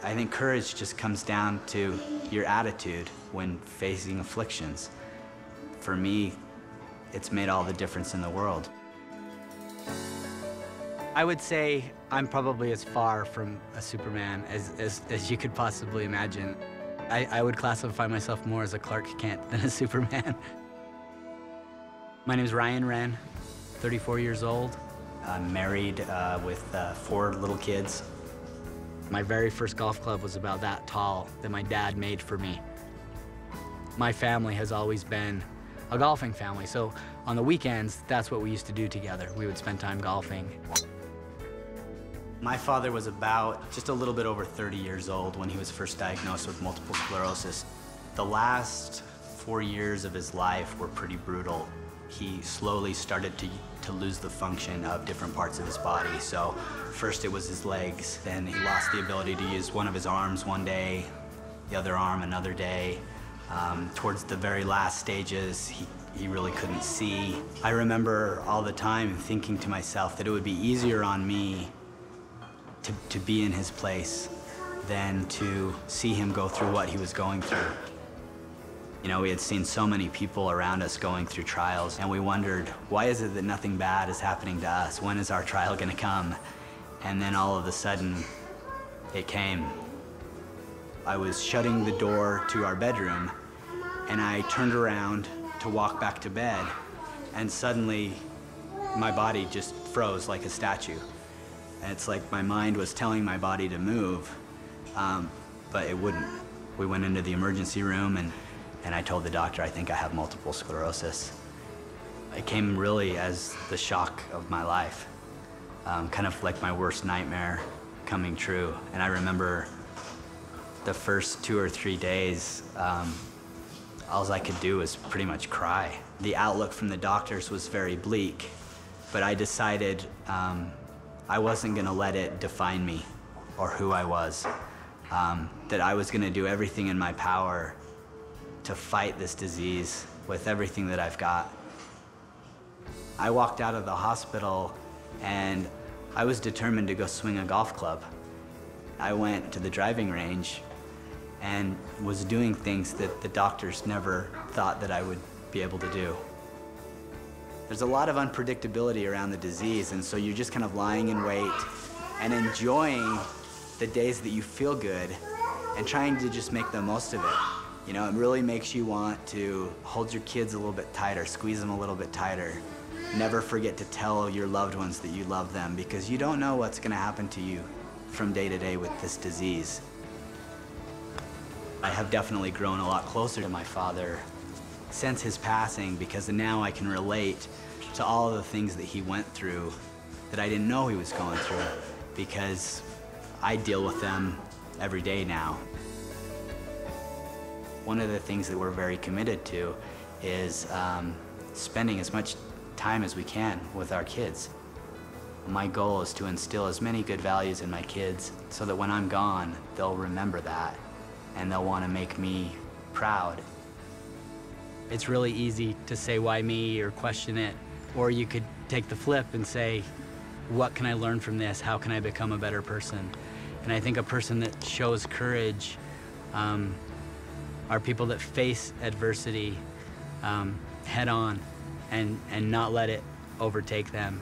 I think courage just comes down to your attitude when facing afflictions. For me, it's made all the difference in the world. I would say I'm probably as far from a Superman as you could possibly imagine. I would classify myself more as a Clark Kent than a Superman. My name is Ryan Wren, 34 years old. I'm married with 4 little kids. My very first golf club was about that tall that my dad made for me. My family has always been a golfing family, so on the weekends, that's what we used to do together. We would spend time golfing. My father was about just a little bit over 30 years old when he was first diagnosed with multiple sclerosis. The last 4 years of his life were pretty brutal. He slowly started to lose the function of different parts of his body. So first it was his legs, then he lost the ability to use one of his arms one day, the other arm another day. Towards the very last stages, he really couldn't see. I remember all the time thinking to myself that it would be easier on me to be in his place than to see him go through what he was going through. You know, we had seen so many people around us going through trials, and we wondered, why is it that nothing bad is happening to us? When is our trial gonna come? And then all of a sudden, it came. I was shutting the door to our bedroom, and I turned around to walk back to bed, and suddenly, my body just froze like a statue. And it's like my mind was telling my body to move, but it wouldn't. We went into the emergency room, and I told the doctor, I think I have multiple sclerosis. It came really as the shock of my life, kind of like my worst nightmare coming true. And I remember the first 2 or 3 days, all I could do was pretty much cry. The outlook from the doctors was very bleak, but I decided I wasn't gonna let it define me or who I was, that I was gonna do everything in my power to fight this disease with everything that I've got. I walked out of the hospital and I was determined to go swing a golf club. I went to the driving range and was doing things that the doctors never thought that I would be able to do. There's a lot of unpredictability around the disease, and so you're just kind of lying in wait and enjoying the days that you feel good and trying to just make the most of it. You know, it really makes you want to hold your kids a little bit tighter, squeeze them a little bit tighter. Never forget to tell your loved ones that you love them, because you don't know what's gonna happen to you from day to day with this disease. I have definitely grown a lot closer to my father since his passing, because now I can relate to all of the things that he went through that I didn't know he was going through, because I deal with them every day now. One of the things that we're very committed to is spending as much time as we can with our kids. My goal is to instill as many good values in my kids so that when I'm gone, they'll remember that and they'll want to make me proud. It's really easy to say, why me, or question it. Or you could take the flip and say, what can I learn from this? How can I become a better person? And I think a person that shows courage are people that face adversity head on and not let it overtake them.